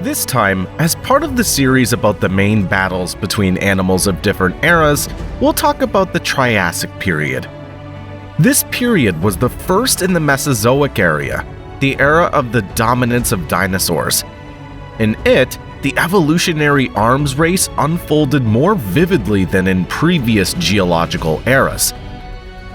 This time, as part of the series about the main battles between animals of different eras, we'll talk about the Triassic Period. This period was the first in the Mesozoic Era, the era of the dominance of dinosaurs. In it, the evolutionary arms race unfolded more vividly than in previous geological eras.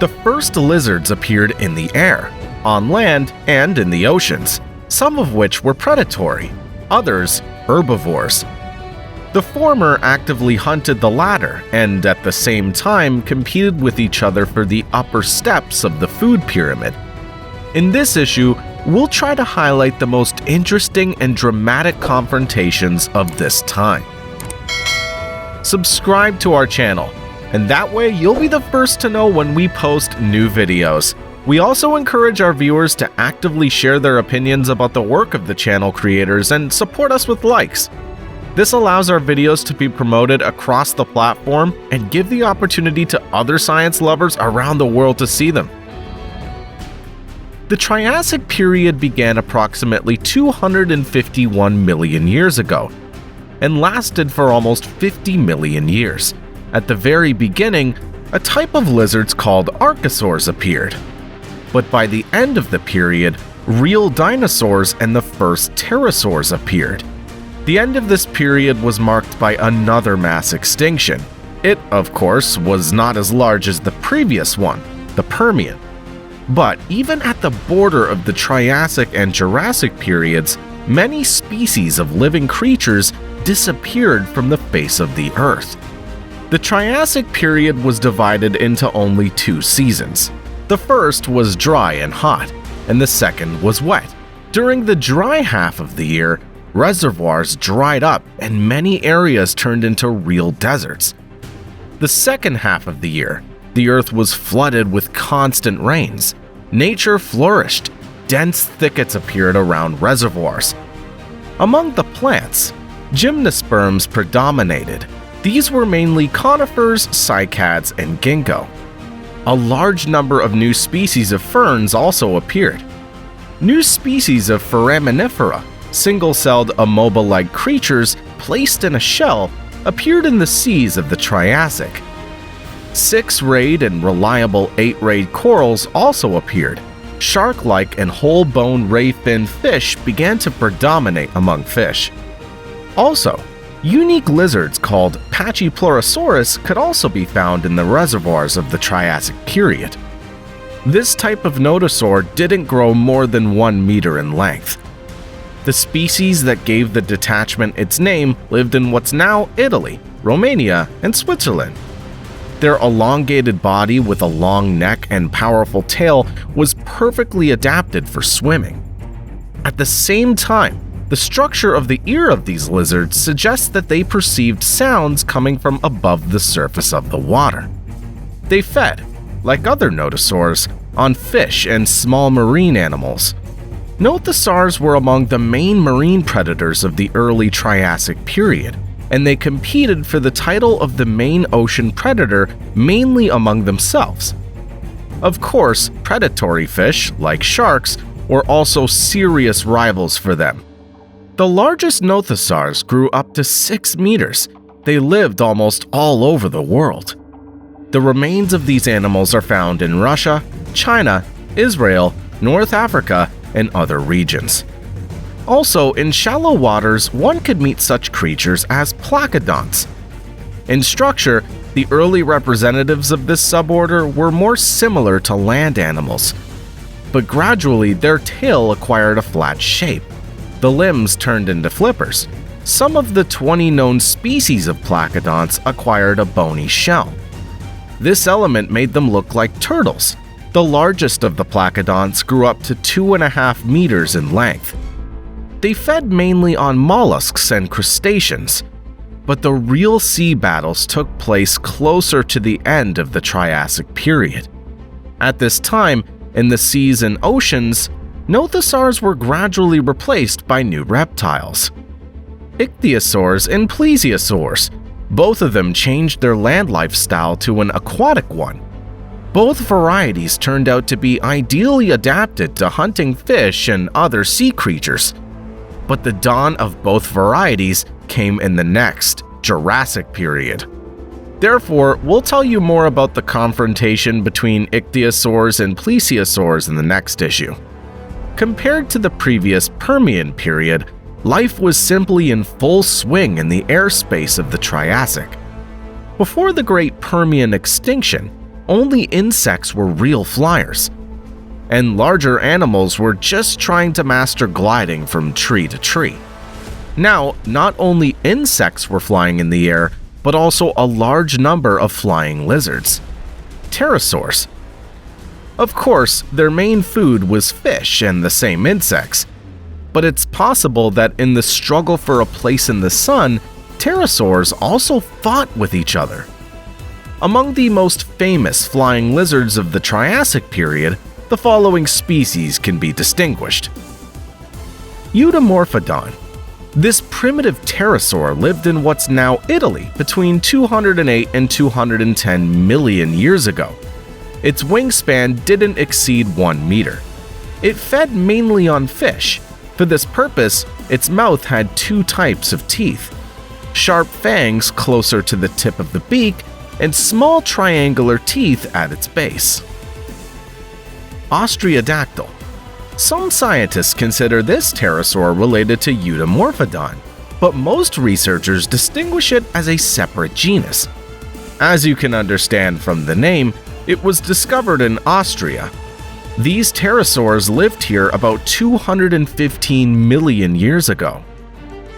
The first lizards appeared in the air, on land, and in the oceans, some of which were predatory, others herbivores. The former actively hunted the latter and at the same time competed with each other for the upper steps of the food pyramid. In this issue, we'll try to highlight the most interesting and dramatic confrontations of this time. Subscribe to our channel, and that way you'll be the first to know when we post new videos. We also encourage our viewers to actively share their opinions about the work of the channel creators and support us with likes. This allows our videos to be promoted across the platform and give the opportunity to other science lovers around the world to see them. The Triassic Period began approximately 251 million years ago and lasted for almost 50 million years. At the very beginning, a type of lizards called archosaurs appeared. But by the end of the period, real dinosaurs and the first pterosaurs appeared. The end of this period was marked by another mass extinction. It, of course, was not as large as the previous one, the Permian. But even at the border of the Triassic and Jurassic periods, many species of living creatures disappeared from the face of the Earth. The Triassic period was divided into only 2 seasons. The first was dry and hot, and the second was wet. During the dry half of the year, reservoirs dried up and many areas turned into real deserts. The second half of the year, the Earth was flooded with constant rains. Nature flourished. Dense thickets appeared around reservoirs. Among the plants, gymnosperms predominated. These were mainly conifers, cycads, and ginkgo. A large number of new species of ferns also appeared. New species of foraminifera, single-celled amoeba-like creatures placed in a shell, appeared in the seas of the Triassic. 6-rayed and reliable 8-rayed corals also appeared. Shark-like and whole-bone ray-fin fish began to predominate among fish. Also, unique lizards called Pachypleurosaurus could also be found in the reservoirs of the Triassic period. This type of nodosaur didn't grow more than 1 meter in length. The species that gave the detachment its name lived in what's now Italy, Romania, and Switzerland. Their elongated body with a long neck and powerful tail was perfectly adapted for swimming. At the same time, the structure of the ear of these lizards suggests that they perceived sounds coming from above the surface of the water. They fed, like other nodosaurs, on fish and small marine animals. Nothosaurs were among the main marine predators of the early Triassic period, and they competed for the title of the main ocean predator mainly among themselves. Of course, predatory fish, like sharks, were also serious rivals for them. The largest nothosaurs grew up to 6 meters. They lived almost all over the world. The remains of these animals are found in Russia, China, Israel, North Africa, and other regions. Also, in shallow waters, one could meet such creatures as placodonts. In structure, the early representatives of this suborder were more similar to land animals, but gradually their tail acquired a flat shape. The limbs turned into flippers. Some of the 20 known species of placodonts acquired a bony shell. This element made them look like turtles. The largest of the placodonts grew up to 2.5 meters in length. They fed mainly on mollusks and crustaceans, but the real sea battles took place closer to the end of the Triassic period. At this time, in the seas and oceans, nothosaurs were gradually replaced by new reptiles. Ichthyosaurs and plesiosaurs, both of them changed their land lifestyle to an aquatic one. Both varieties turned out to be ideally adapted to hunting fish and other sea creatures. but the dawn of both varieties came in the next, Jurassic Period. Therefore, we'll tell you more about the confrontation between ichthyosaurs and plesiosaurs in the next issue. Compared to the previous Permian period, life was simply in full swing in the airspace of the Triassic. Before the Great Permian extinction, only insects were real flyers, and larger animals were just trying to master gliding from tree to tree. Now, not only insects were flying in the air, but also a large number of flying lizards, pterosaurs. Of course, their main food was fish and the same insects, but it's possible that in the struggle for a place in the sun, pterosaurs also fought with each other. Among the most famous flying lizards of the Triassic period, the following species can be distinguished. Eudomorphodon. This primitive pterosaur lived in what's now Italy between 208 and 210 million years ago. Its wingspan didn't exceed 1 meter. It fed mainly on fish. For this purpose, its mouth had 2 types of teeth: sharp fangs closer to the tip of the beak and small triangular teeth at its base. Ostriodactyl. Some scientists consider this pterosaur related to Eudomorphodon, but most researchers distinguish it as a separate genus. As you can understand from the name, it was discovered in Austria. These pterosaurs lived here about 215 million years ago.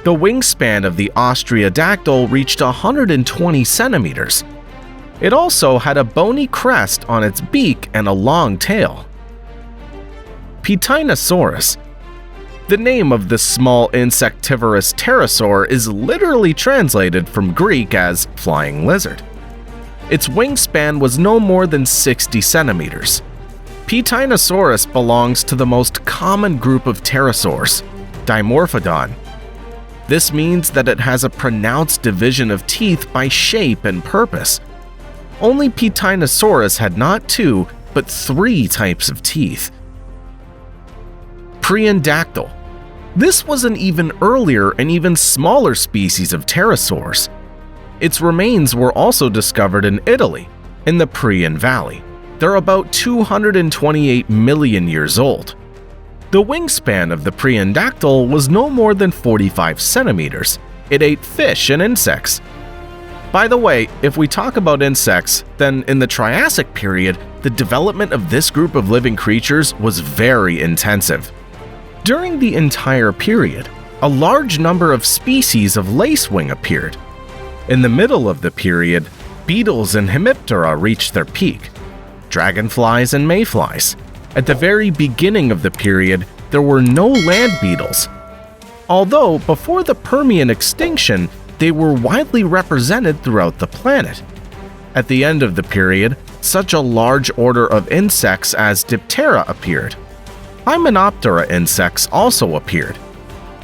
The wingspan of the Ostriodactyl reached 120 centimeters. It also had a bony crest on its beak and a long tail. Pitinosaurus. The name of this small insectivorous pterosaur is literally translated from Greek as flying lizard. Its wingspan was no more than 60 centimeters. Pitinosaurus belongs to the most common group of pterosaurs, Dimorphodon. This means that it has a pronounced division of teeth by shape and purpose. Only Pitinosaurus had not 2, but 3 types of teeth. Priondactyl. This was an even earlier and even smaller species of pterosaurs. Its remains were also discovered in Italy, in the Prion Valley. They're about 228 million years old. The wingspan of the Priondactyl was no more than 45 centimeters. It ate fish and insects. By the way, if we talk about insects, then in the Triassic period, the development of this group of living creatures was very intensive. During the entire period, a large number of species of lacewing appeared. In the middle of the period, beetles and hemiptera reached their peak, dragonflies and mayflies. At the very beginning of the period, there were no land beetles. Although before the Permian extinction, they were widely represented throughout the planet. At the end of the period, such a large order of insects as Diptera appeared. Hymenoptera insects also appeared.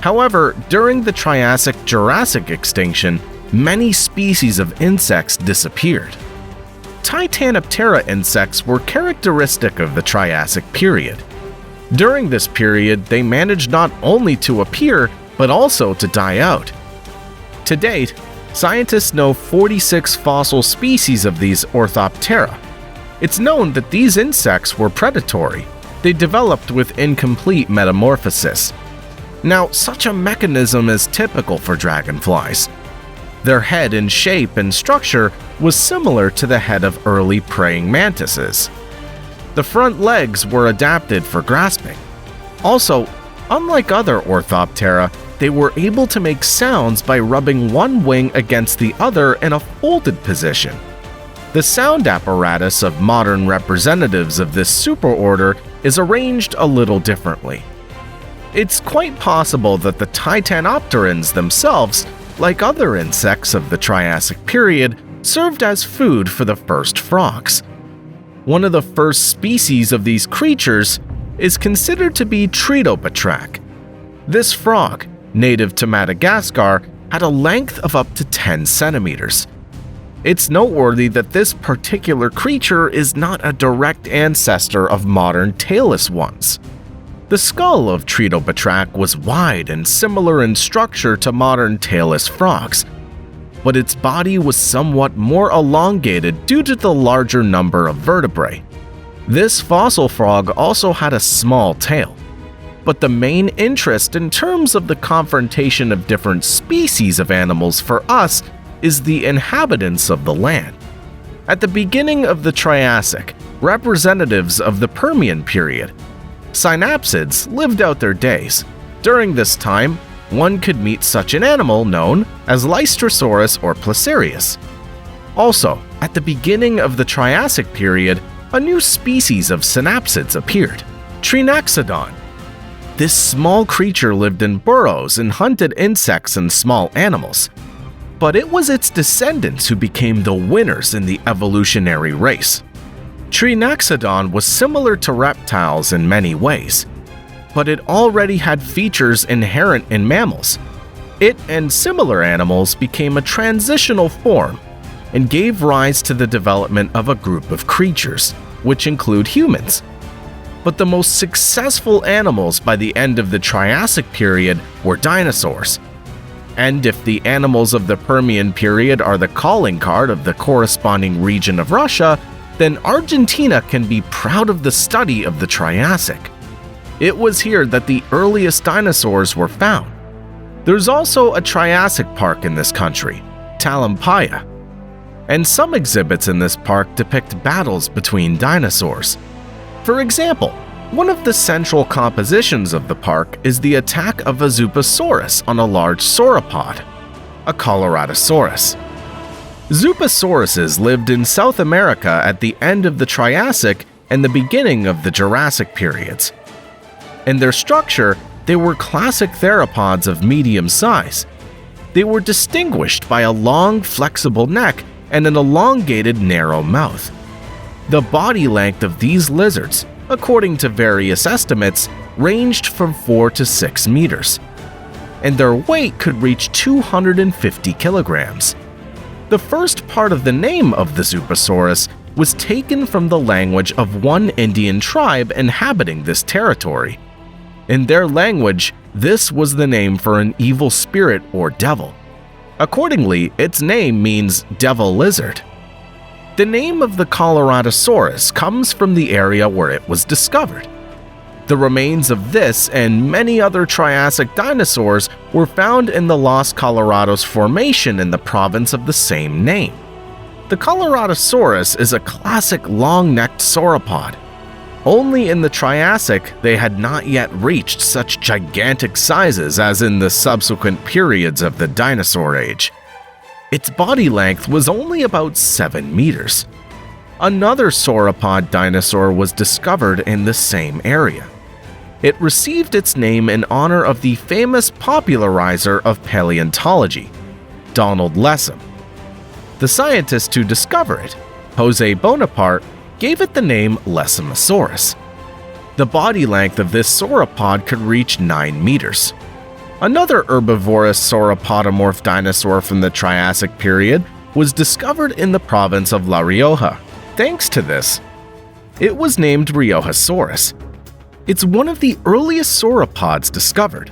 However, during the Triassic-Jurassic extinction, many species of insects disappeared. Titanoptera insects were characteristic of the Triassic period. During this period, they managed not only to appear, but also to die out. To date, scientists know 46 fossil species of these Orthoptera. It's known that these insects were predatory. They developed with incomplete metamorphosis. Now, such a mechanism is typical for dragonflies. Their head in shape and structure was similar to the head of early praying mantises. The front legs were adapted for grasping. Also, unlike other Orthoptera, they were able to make sounds by rubbing one wing against the other in a folded position. The sound apparatus of modern representatives of this superorder is arranged a little differently. It's quite possible that the Titanopterans themselves, like other insects of the Triassic period, served as food for the first frogs. One of the first species of these creatures is considered to be Tritopatrak. This frog, native to Madagascar, had a length of up to 10 centimeters. It's noteworthy that this particular creature is not a direct ancestor of modern tailless ones. The skull of Tritobotrak was wide and similar in structure to modern tailless frogs, but its body was somewhat more elongated due to the larger number of vertebrae. This fossil frog also had a small tail, but the main interest in terms of the confrontation of different species of animals for us is the inhabitants of the land. At the beginning of the Triassic, representatives of the Permian period, synapsids, lived out their days. During this time, one could meet such an animal known as Lystrosaurus or Placerius. Also, at the beginning of the Triassic period, a new species of synapsids appeared, Trinaxodon. This small creature lived in burrows and hunted insects and small animals. But it was its descendants who became the winners in the evolutionary race. Trinaxodon was similar to reptiles in many ways, but it already had features inherent in mammals. It and similar animals became a transitional form and gave rise to the development of a group of creatures, which include humans. But the most successful animals by the end of the Triassic period were dinosaurs. And if the animals of the Permian period are the calling card of the corresponding region of Russia, then Argentina can be proud of the study of the Triassic. It was here that the earliest dinosaurs were found. There's also a Triassic park in this country, Talampaya, and some exhibits in this park depict battles between dinosaurs. For example, one of the central compositions of the park is the attack of a Zooposaurus on a large sauropod, a Coloratosaurus. Zoopasauruses lived in South America at the end of the Triassic and the beginning of the Jurassic periods. In their structure, they were classic theropods of medium size. They were distinguished by a long, flexible neck and an elongated, narrow mouth. The body length of these lizards, according to various estimates, ranged from 4 to 6 meters, and their weight could reach 250 kilograms. The first part of the name of the Zooposaurus was taken from the language of one Indian tribe inhabiting this territory. In their language, this was the name for an evil spirit or devil. Accordingly, its name means devil lizard. The name of the Coloratosaurus comes from the area where it was discovered. The remains of this and many other Triassic dinosaurs were found in the Los Colorados Formation in the province of the same name. The Coloratosaurus is a classic long-necked sauropod. Only in the Triassic they had not yet reached such gigantic sizes as in the subsequent periods of the dinosaur age. Its body length was only about 7 meters. Another sauropod dinosaur was discovered in the same area. It received its name in honor of the famous popularizer of paleontology, Donald Lessem. The scientist who discovered it, Jose Bonaparte, gave it the name Lessemosaurus. The body length of this sauropod could reach 9 meters. Another herbivorous sauropodomorph dinosaur from the Triassic period was discovered in the province of La Rioja. Thanks to this, it was named Riojasaurus. It's one of the earliest sauropods discovered.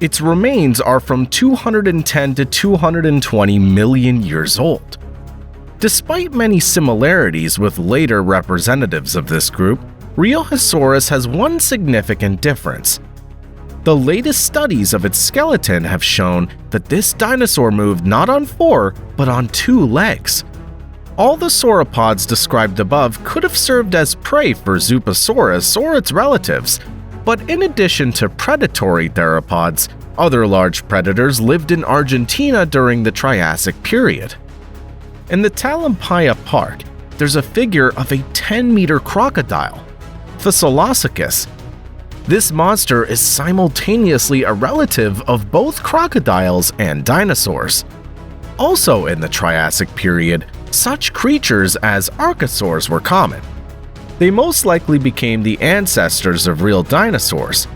Its remains are from 210 to 220 million years old. Despite many similarities with later representatives of this group, Riojasaurus has one significant difference. The latest studies of its skeleton have shown that this dinosaur moved not on 4, but on 2 legs. All the sauropods described above could have served as prey for Zooposaurus or its relatives, but in addition to predatory theropods, other large predators lived in Argentina during the Triassic period. In the Talampaya Park, there's a figure of a 10-meter crocodile, Physolocicus. This monster is simultaneously a relative of both crocodiles and dinosaurs. Also in the Triassic period, such creatures as archosaurs were common. They most likely became the ancestors of real dinosaurs.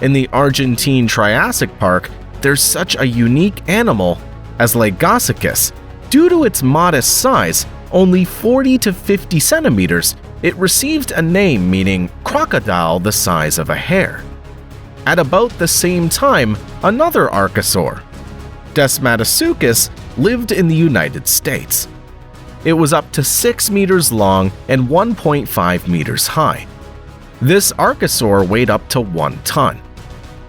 In the Argentine Triassic Park, there's such a unique animal as Lagosicus. Due to its modest size, only 40 to 50 centimeters, it received a name meaning crocodile the size of a hare. At about the same time, another archosaur, Desmatosuchus, lived in the United States. It was up to 6 meters long and 1.5 meters high. This archosaur weighed up to 1 ton.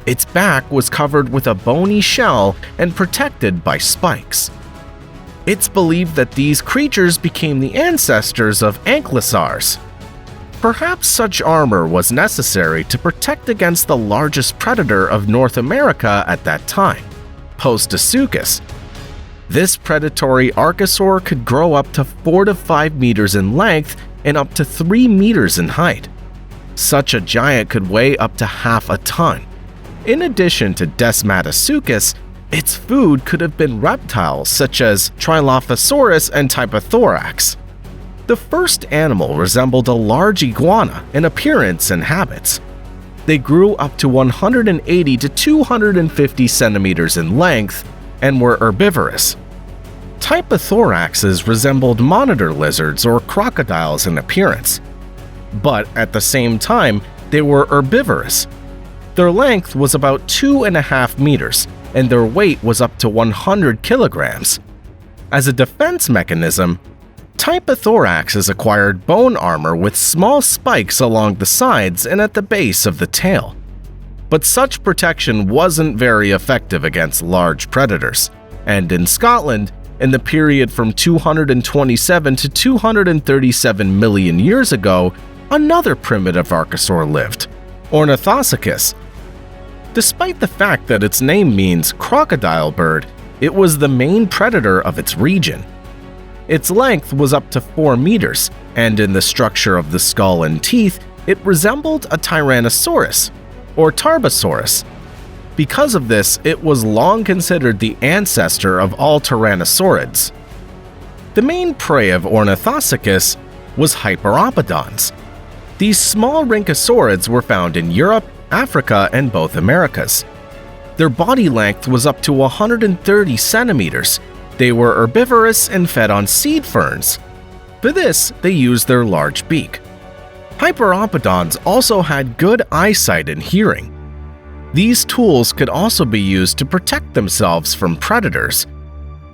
Its back was covered with a bony shell and protected by spikes. It's believed that these creatures became the ancestors of ankylosaurs. Perhaps such armor was necessary to protect against the largest predator of North America at that time, Postosuchus. This predatory archosaur could grow up to 4 to 5 meters in length and up to 3 meters in height. Such a giant could weigh up to half a ton. In addition to Desmatosuchus, its food could have been reptiles such as Trilophosaurus and Typothorax. The first animal resembled a large iguana in appearance and habits. They grew up to 180 to 250 centimeters in length and were herbivorous. Typothoraxes resembled monitor lizards or crocodiles in appearance, but at the same time, they were herbivorous. Their length was about 2.5 meters, and their weight was up to 100 kilograms. As a defense mechanism, Typothoraxes acquired bone armor with small spikes along the sides and at the base of the tail. But such protection wasn't very effective against large predators, and in Scotland, in the period from 227 to 237 million years ago, another primitive archosaur lived, Ornithosuchus. Despite the fact that its name means crocodile bird, it was the main predator of its region. Its length was up to 4 meters, and in the structure of the skull and teeth, it resembled a Tyrannosaurus, or Tarbosaurus. Because of this, it was long considered the ancestor of all tyrannosaurids. The main prey of Ornithosuchus was Hyperopodons. These small rhynchosaurids were found in Europe, Africa, and both Americas. Their body length was up to 130 centimeters. They were herbivorous and fed on seed ferns. For this, they used their large beak. Hyperopodons also had good eyesight and hearing. These tools could also be used to protect themselves from predators.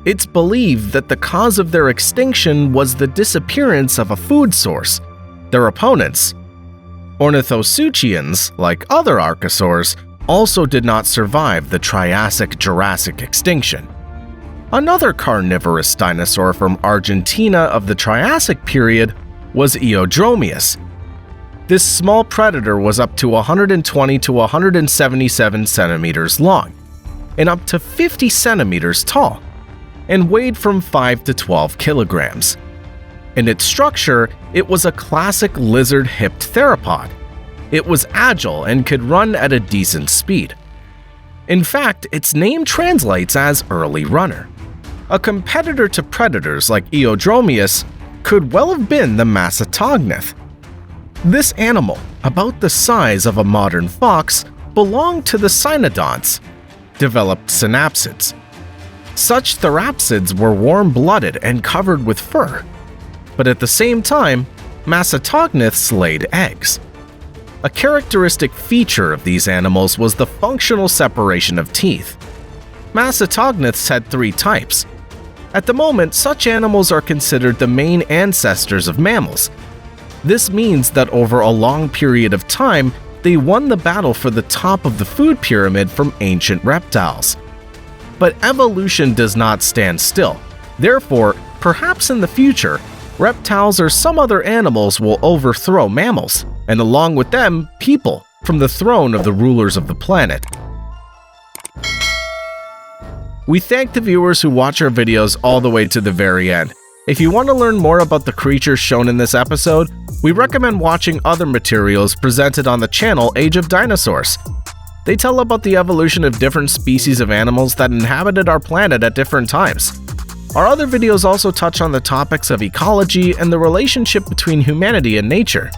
It's believed that the cause of their extinction was the disappearance of a food source, their opponents. Ornithosuchians, like other archosaurs, also did not survive the Triassic-Jurassic extinction. Another carnivorous dinosaur from Argentina of the Triassic period was Eodromius. This small predator was up to 120 to 177 centimeters long, and up to 50 centimeters tall, and weighed from 5 to 12 kilograms. In its structure, it was a classic lizard-hipped theropod. It was agile and could run at a decent speed. In fact, its name translates as early runner. A competitor to predators like Eodromius could well have been the Macetognath. This animal, about the size of a modern fox, belonged to the cynodonts, developed synapsids. Such therapsids were warm-blooded and covered with fur. But at the same time, Macetognaths laid eggs. A characteristic feature of these animals was the functional separation of teeth. Macetognaths had 3 types. At the moment, such animals are considered the main ancestors of mammals. This means that over a long period of time, they won the battle for the top of the food pyramid from ancient reptiles. But evolution does not stand still. Therefore, perhaps in the future, reptiles or some other animals will overthrow mammals, and along with them, people, from the throne of the rulers of the planet. We thank the viewers who watch our videos all the way to the very end. If you want to learn more about the creatures shown in this episode, we recommend watching other materials presented on the channel Age of Dinosaurs. They tell about the evolution of different species of animals that inhabited our planet at different times. Our other videos also touch on the topics of ecology and the relationship between humanity and nature.